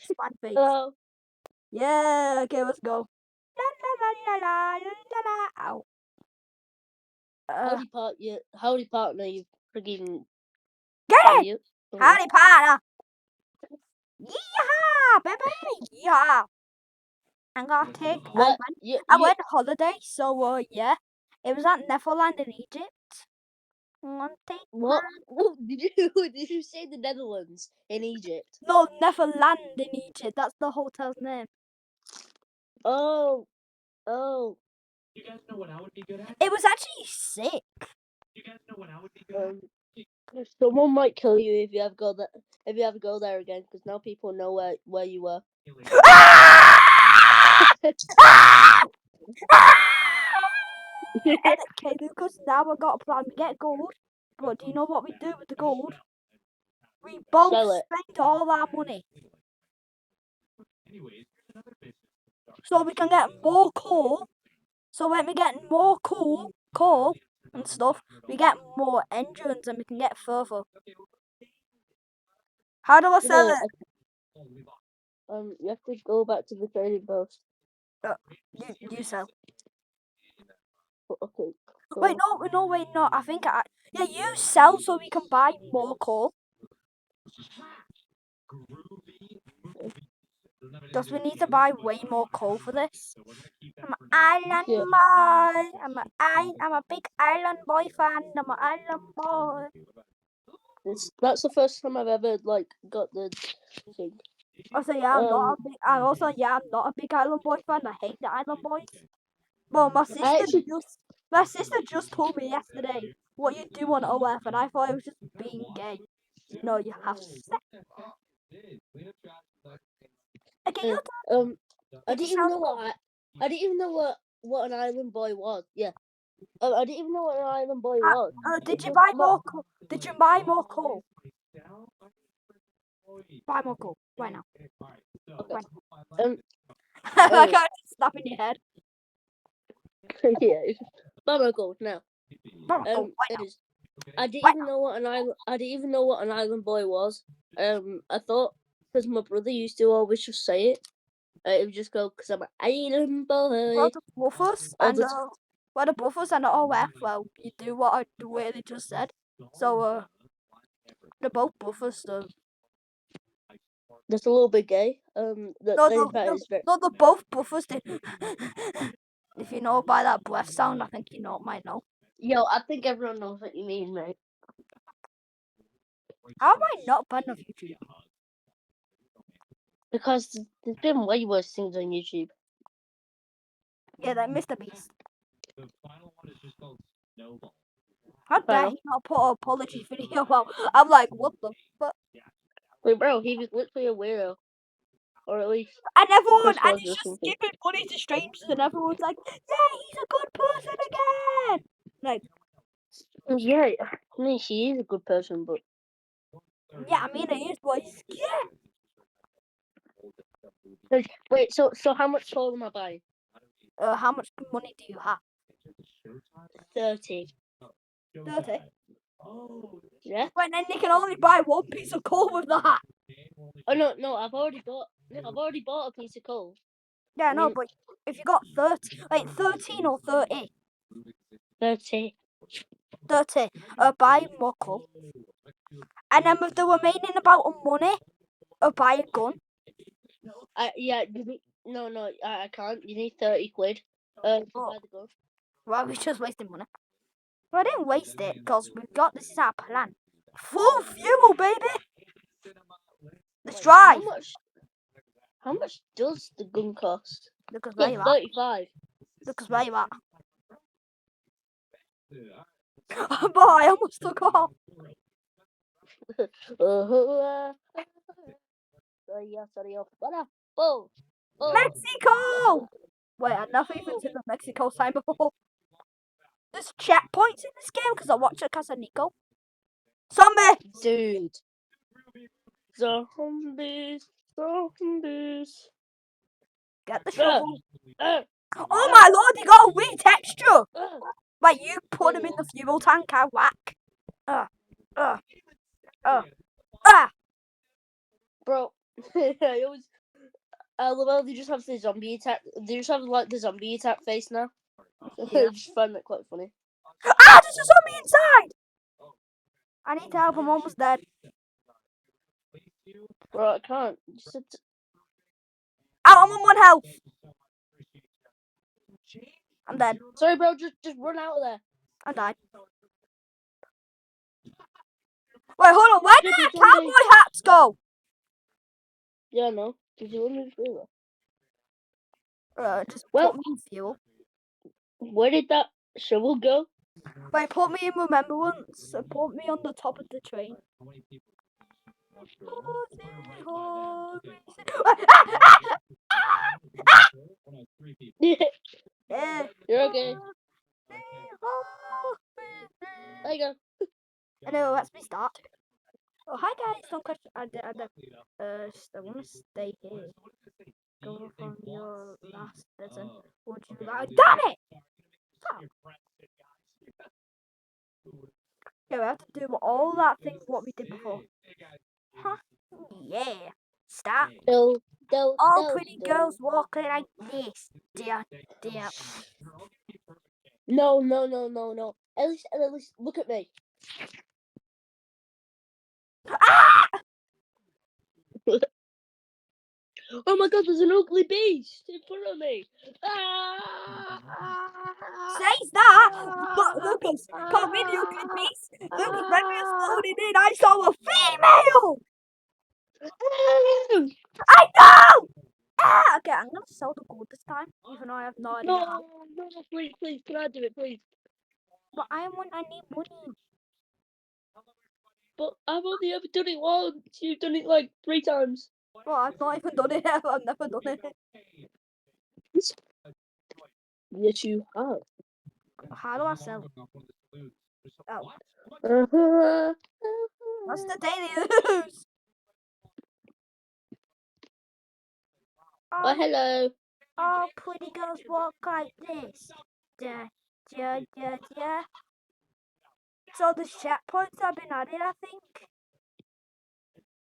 Smiley face. Hello. Yeah, okay, let's go. La la la la la la la. Ow. Howdy partner, you freaking Get it! idiot. Howdy, partner. Yeehaw, baby. Yeehaw. I'm gonna take. What? I went holiday, so yeah, it was at Neverland in Egypt. What? Did you say the Netherlands in Egypt? No, Neverland in Egypt. That's the hotel's name. Oh. You guys know what I would be good at? It was actually sick. You guys know what I would be good at? Someone might kill you if you ever go there. If you ever go there again, because now people know where you were. Okay, because now we've got a plan. We get gold, but do you know what we do with the gold? We both Sell it. spend all our money. So we can get more coal. So when we get more coal and stuff, we get more engines and we can get further. How do I sell it? You have to go back to the trading post. You sell. Okay. So. Wait, no. I think you sell so we can buy more coal. Because we need to buy way more coal for this. I'm an island boy. I'm a big island boy fan. I'm an island boy. That's the first time I've ever got the thing. Also, yeah, I'm not a big island boy fan. I hate the island boys. Well, my sister just told me yesterday what you do on OF, and I thought it was just being gay. No, you have sex. Okay, I didn't even know what an island boy was. Yeah. I didn't even know what an island boy was. Did you buy more coal? Did you buy more coal? Buy more coal right now. Okay. I can't stop in your head. Yeah. Buy more gold now. Buy more coal right now. I didn't even know what an island boy was. I thought because my brother used to always just say it. It would just go because I'm an island boy. Well, the buffers and the OF. Well, you do what I really just said. So they're both buffers. So. That's a little bit gay. No, they're both buffers. If you know by that breath sound, I think you might know. Yo, I think everyone knows what you mean, mate. How am I not banned off YouTube? Because there's been way worse things on YouTube. Yeah, like Mr. Beast. The final one is just called Snowball. How dare he not put an apology video out? I'm like, what the fuck? Wait, bro, he was literally a weirdo. Or at least. And he's just giving money to strangers, and everyone's like, yeah, he's a good person again. Like, yeah, I mean, she is a good person, but. Yeah, I mean, it is, but yeah. Wait, so how much coal am I buying? How much money do you have? 30. 30? Yeah? But then you can only buy one piece of coal with that. Oh, no, I've already bought a piece of coal. Yeah, no, but if you got 30, wait, 13 or 30? 30. 30, buy more coal. And then with the remaining amount of money, buy a gun. Yeah, no, I can't. You need 30 quid to buy the gun. Well, we're just wasting money. Well, I didn't waste it, because this is our plan. Full fuel, baby! Let's drive! How much does the gun cost? Look at where you are. 35. Look at where you are. Oh boy, I almost took off. Mexico! Wait, I've never even seen the Mexico sign before. There's checkpoints in this game because I watch it because of Nico. Zombie! Dude. Zombies. Get the shovel. Oh my lord, you got a weird texture! Wait, you put him in the fuel tank, I whack. Bro, I always. Well, they just have the zombie attack. They just have like the zombie attack face now. Yeah. I just find that quite funny. Ah, there's a zombie inside! I need to help, I'm almost dead. Bro, I can't. Just Oh, I'm on 1 health. I'm dead. sorry, bro. Just run out of there. I died. Wait, hold on. Where did Should be the zombie. cowboy hats go? Yeah, no. Did you want me to do that? Just Well- put me in fuel. Where did that shovel go? Wait, put me in remembrance. Put me on the top of the train. Yeah. You're okay. There you go. Anyway, let's restart. Oh, hi guys. Don't question. I want to stay here. Go from your last lesson. Would you like? Damn it! Yeah, we have to do all that thing what we did before. Huh? Yeah. Start. All All pretty girls walking like this. Dear. No. At least, look at me. Ah! Oh my god, there's an ugly beast in front of me. Says that, but Lucas, come in, you ugly beast. Lucas, when we were loading in, I saw a female. I know. Ah, okay, I'm gonna sell the gold this time, even though I have no idea how. No, please, can I do it, please? But I need money. But I've only ever done it once. You've done it like 3 times. Well, I've not even done it ever. I've never done it. Yes, you have. How do I sell? Oh, Uh-huh. what's the daily news? Oh, hello. All pretty girls walk like this. Yeah. So the checkpoints have been added, I think.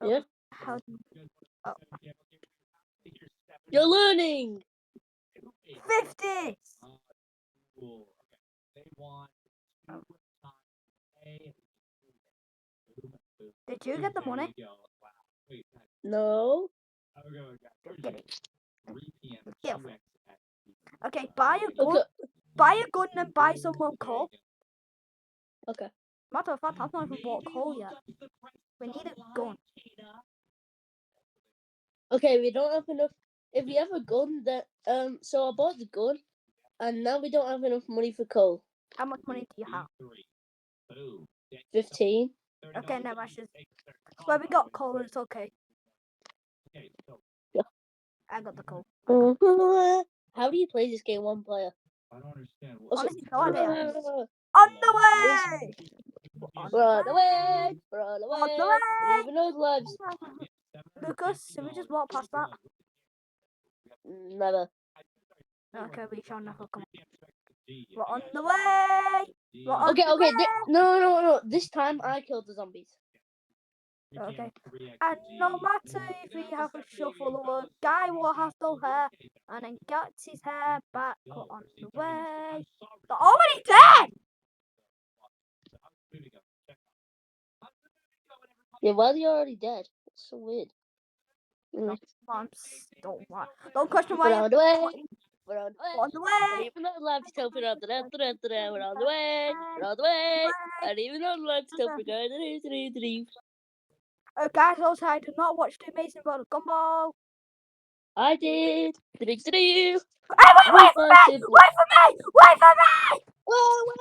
Yeah. How do You're learning. 50? Did you get the money? No. Get it. Yeah. Okay, buy a gun. Okay. Buy a gun and buy some more coal. Okay. Matter of fact, I've not even bought coal yet. We need a gun. Okay, we don't have enough. If we have a gun, then so I bought the gun, and now we don't have enough money for coal. How much money do you have? 15. Okay, never mind. Well, we got coal, it's okay. Yeah. I got the coal. How do you play this game one player? Honestly, no idea. Run On the way! away! On the way! Even those lives. Lucas, should we just walk past that? Never. Okay, we shall never come. We're on the way! We're on Okay. the way! No. This time I killed the zombies. Okay. And no matter if we have a shuffle or a guy will have no hair and then gets his hair back, we're on the way. They're already dead! Yeah, why are they already dead? That's so weird. Don't question We're why on the way. We're on the way. we're on the And way! even though lives still we're on the way. We're on the way. We're on the way. And even though lives still we're going to leave. Guys, also I did not watch the Amazing World of Gumball. I did. Hey, wait for me! Wait for me! Whoa.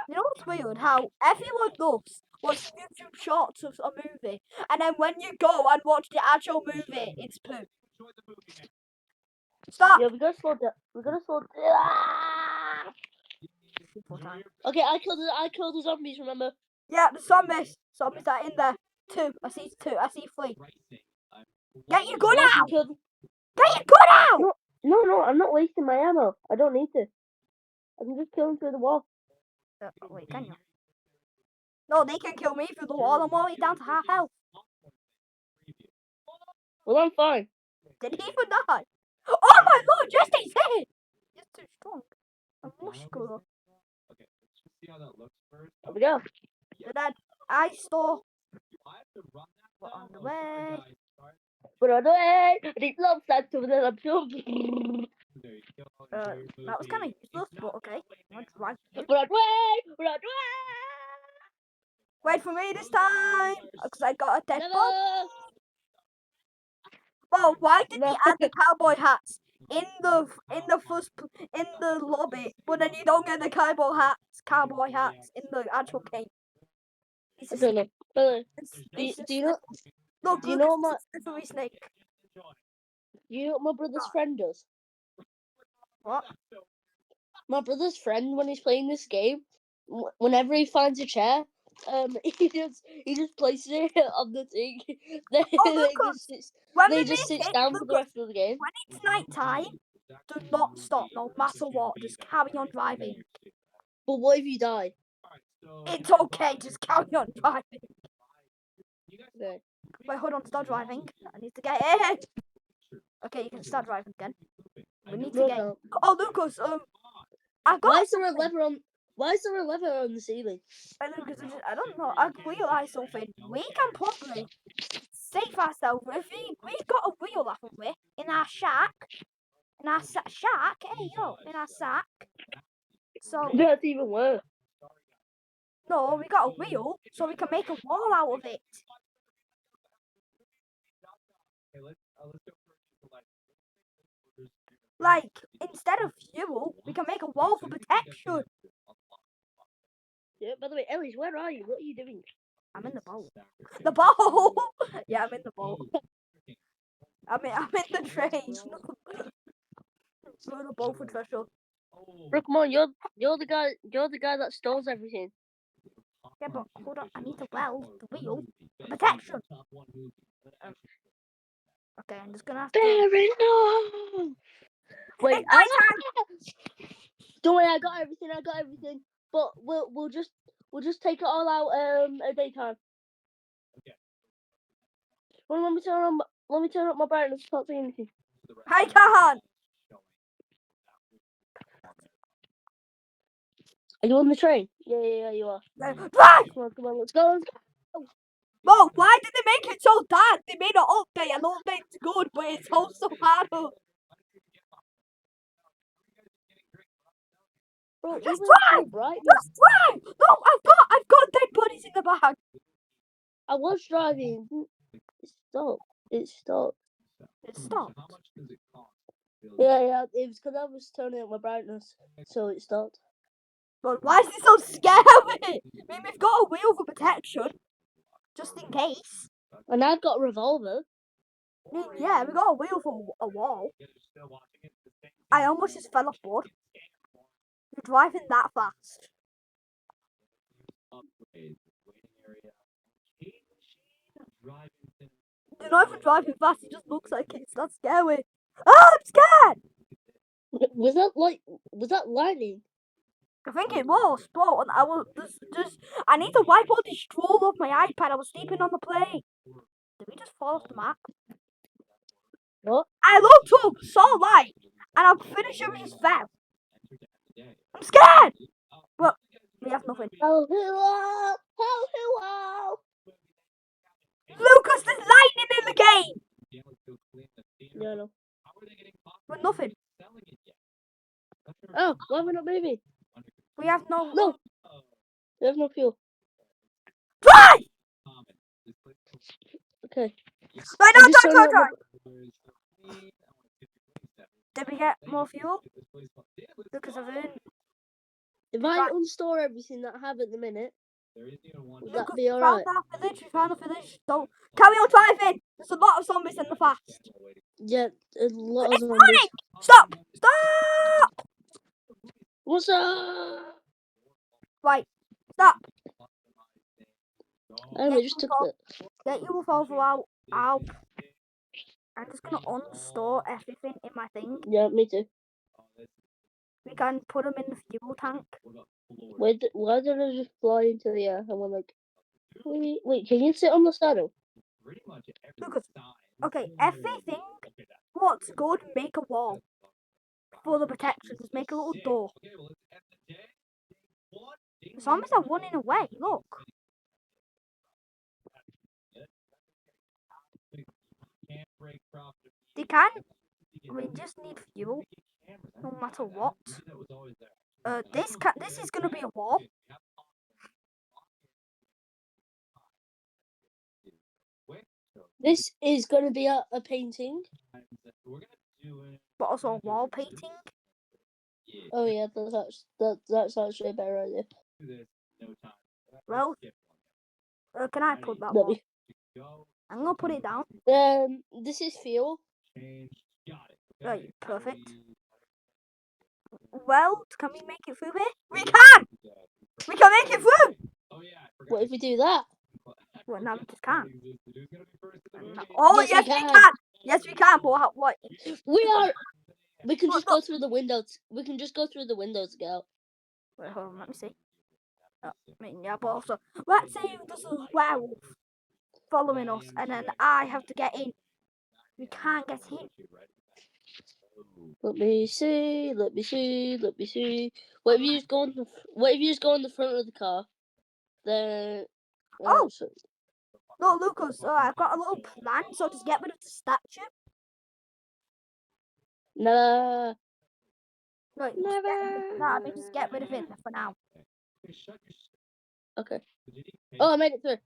You know what's weird? How everyone loves watching YouTube shorts of a movie, and then when you go and watch the actual movie, it's poo. Stop! Yeah, we gotta slow down. Okay, I killed the zombies, remember? Yeah, the zombies. Zombies are in there. 2. I see 2. I see 3. Get your gun Yes, we out! killed. Get your gun out! No, I'm not wasting my ammo. I don't need to. I can just kill them through the wall. Wait, can you? No, they can kill me through the wall. I'm already down to half health. Well, I'm fine. Did he even die? Oh my lord, Jesse's hit! He's too strong. I'm muscular. Okay, let's just see how that looks first. There we go. So then I store I have to run that We're now. on the Oh, sorry, way. guys. Sorry. We're on the way. Deep love that to the absorb. There you go. Enjoy your that was kind of movie. useless, but okay. Let's drive you. We're on the way. We're on the way. Wait for me this time, because I got a dead Never. body. Oh, why did No. they add the cowboy hats in the lobby, but then you don't get the cowboy hats in the actual game? It's I a don't know. But, it's do you know? look, do you look, know it's my- a slippery snake. You know what my brother's friend does? What? My brother's friend, when he's playing this game, whenever he finds a chair, he just places it on the thing. Then Oh, they Lucas, just sits, when they we just meet sits it, down for the Lucas, rest of the game. when it's night time, do not stop, no matter what. Just carry on driving. But what if you die? It's okay, just carry on driving. Okay. Wait, hold on, start driving. I need to get in. Okay, you can start driving again. We need to No, get. no. Oh, Lucas, I got. Why is there a lever on? Why is there a lever on the ceiling? Lucas, I don't know. I realised something. We can probably save ourselves if we've got a wheel, haven't we? In our shack. In our shack. Hey yo, in our sack. So That's even worse. no, we got a wheel, so we can make a wall out of it. Like, instead of fuel, we can make a wall for protection. Yeah. By the way, Ellis, where are you? What are you doing? I'm in the boat. The boat! Yeah, I'm in the boat. I'm in the train. We're in the boat for treasure. Bro, come on, you're the guy that stores everything. Yeah, but hold on. I need to weld the wheel for protection. Okay, I'm just gonna have to. Fair enough. Wait, It's nighttime. don't worry, I got everything. But we'll just take it all out at daytime. Well, let me turn up my brightness. Can't see anything. I can't. Are you on the train? Yeah, you are. Drive! Come on, let's go. Whoa, why did they make it so dark? They made an update and the update's good, but it's also harder. Bro, Just even drive! full brightness. Just drive! No, I've got dead bodies in the bag. I was driving. It stopped. It stopped. Yeah. It was because I was turning up my brightness, so it stopped. But why is it so scary? I mean, we've got a wheel for protection, just in case. And I've got a revolver. I mean, yeah, we got a wheel for a wall. I almost just fell off board. You're driving that fast. You're not even driving fast. It just looks like it's not scary. Ah, I'm scared. Was that lightning? I think it was, but I was just. I need to wipe all the straw off my iPad. I was sleeping on the plane. Did we just fall off the map? What? I looked up, saw light, and I'm pretty sure we just fell. I'm scared. Well, we have nothing. Hello. Hello. Lucas, there's lightning in the game. No. With nothing. Oh, why am I not moving? We have no. No. There's no fuel. Drive! Okay. Right I'm now, just turning up drive. Did we get more fuel? Because of it. If I unstore everything that I have at the minute, would that Lucas, be we alright? found our village. We found a village. Don't carry on driving. There's a lot of zombies in the fast. Yeah, a lot of It's zombies. running. Stop! Stop! What's up? Right. Stop. I just took that. Get your revolver out. I'm just gonna unstore everything in my thing. Yeah, me too. We can put them in the fuel tank. Why did I just fly into the air? I went like, Wait, can you sit on the saddle? Pretty much every Lucas, sign. okay, everything what's good, make a wall for the protection. Just make a little door. Okay, well, let's end the day. One. Zombies are running away. Look. Can't break profit. They can. We just need fuel, no matter what. This is gonna be a wall. This is going to be a painting. But also a wall painting. Oh yeah, that's actually a better idea. Well, can I put that Let one? me. I'm gonna put it down. This is fuel. Right, perfect. Well, can we make it through here? We can! We can make it through! What if we do that? Well, now we just can't. Oh, Yes, yes, we we can. can! Yes, we can, but what? We can just Look. go through the windows. We can just go through the windows to go. Wait, hold on, let me see. Oh, I mean, yeah, but also, let's say there's a werewolf following us, and then I have to get in. We can't get in. Let me see. Let me see. Let me see. What if you just go on the? What if you just go on the front of the car? Then. Oh! No, Lucas, I've got a little plan, so just get rid of the statue. Nah. Right, just get rid of it for now. Okay. Oh, I made it through.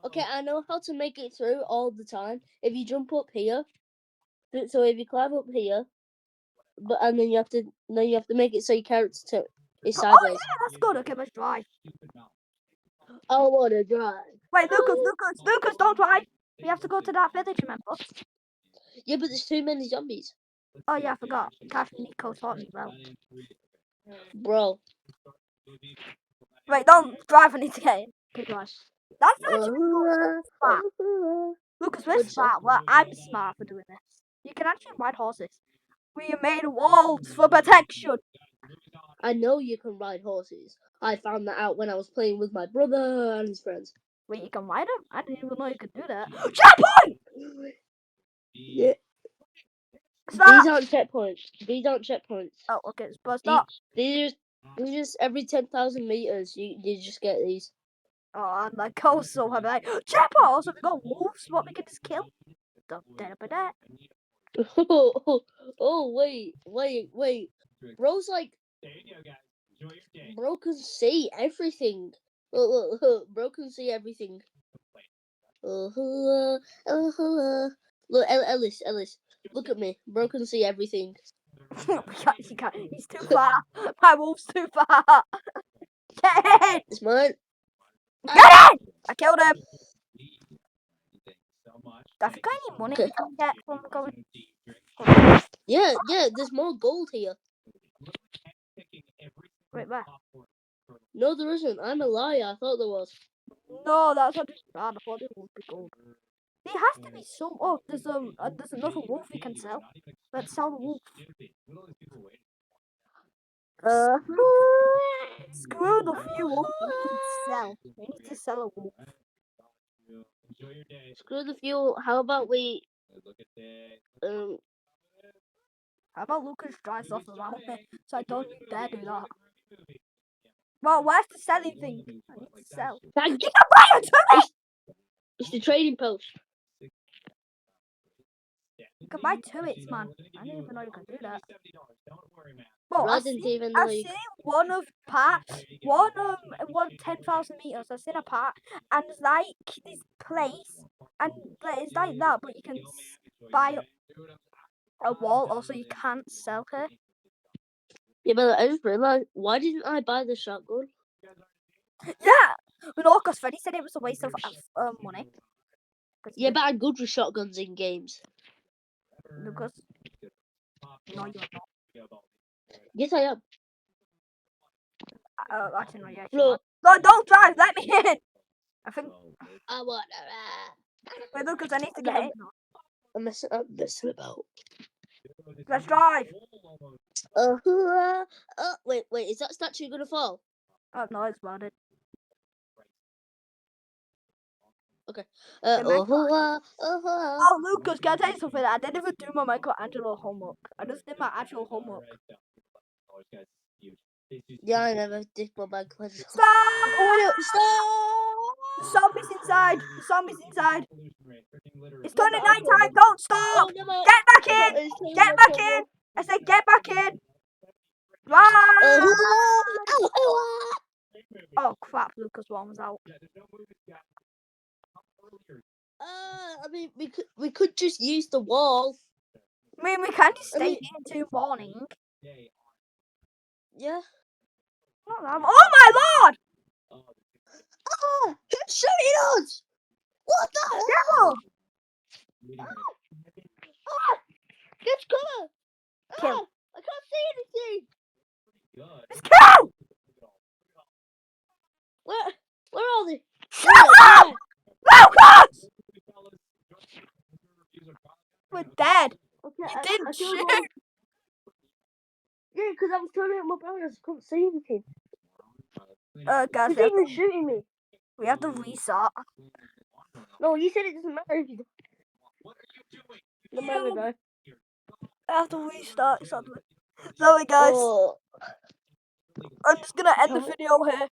Okay, I know how to make it through all the time. If you jump up here, so if you climb up here, and then you have to make it so your character is Oh sideways. yeah, that's good. Okay, let's drive. I wanna drive. Wait, Lucas, don't drive. We have to go to that village, remember? Yeah, but there's too many zombies, Oh yeah, I forgot. Cash and Nico taught me well. bro. Wait, don't drive. I need to get in. Okay, drive. That's actually smart. Lucas, we're What'd you say? smart. Well, I'm smart for doing this. You can actually ride horses. We made walls for protection. I know you can ride horses. I found that out when I was playing with my brother and his friends. Wait, you can ride them? I didn't even know you could do that. Checkpoint! Yeah. Stop! These aren't checkpoints. Oh, okay, but stop. These are just every 10,000 meters. You just get these. Oh, I'm like, oh, so I'm like, checkpoint! Also, we got wolves. What we can just kill? Da-da-da-da. Oh, wait. Bro's like, bro can see everything. Look, bro can see everything. Look, Ellis, look at me. Bro can see everything. You can't. He's too far. My wolf's too far. Get in! It's mine. Get in! I killed him. I think I need money Okay. we can get from going. Yeah, there's more gold here. Wait, where? No, there isn't. I'm a liar. I thought there was. No, that's not just bad. I thought it would be gold. There has to be some. Oh, there's another wolf we can sell. Let's sell the wolf. Screw the few wolves we can sell. We need to sell a wolf. Screw the fuel. How about we How about Lucas drives off around me so I don't dare do that. Well, where's the selling thing? I need to sell. You can buy it to me! It's the trading post. You can buy turrets, man. I didn't even know you could do that. Bro, Well, I didn't even know I've you. seen one 10,000 meters. I've seen a part, and it's like this place, and it's like that, but you can buy a wall, also you can't sell it. Yeah, but I just realized, why didn't I buy the shotgun? Yeah! No, because Freddy said it was a waste of money. Yeah, but I'm good with shotguns in games. Lucas. No, you're not. Yes, I am. Actually, no, yeah. Look. No, don't drive. Let me in. I think. I want Wait, Lucas, I need to get in. I'm messing about. Let's drive. Wait, is that statue gonna fall? Oh no, it's modded. Okay. Oh, Lucas, can I tell you something? I didn't even do my Michelangelo homework. I just did my actual homework. Yeah, I never did my Michelangelo. Stop! Oh, no, The stop! zombie's inside. The zombie's inside. It's turning Never, nighttime. Don't stop. Oh, never. Get back in. Get back in. I said get back in. Run! Oh crap, Lucas one was out. I mean, we could just use the wall. I mean, we can just I stay mean- here until morning. Yeah. Oh my lord! Ah! Who's shooting us? What the hell? Devil! Ah! Get cover! Kill. Ah! I can't see anything. Let's kill! Where are they? Shut There, up! Lucas! We're dead. Okay, You I didn't killed shoot. one. Yeah, because I was turning up my brightness. I couldn't see anything. Guys, He's even shooting me. we have to restart. No, you said it doesn't matter if you. No matter though. I have to restart suddenly. Sorry guys, Oh. I'm just gonna end the video here.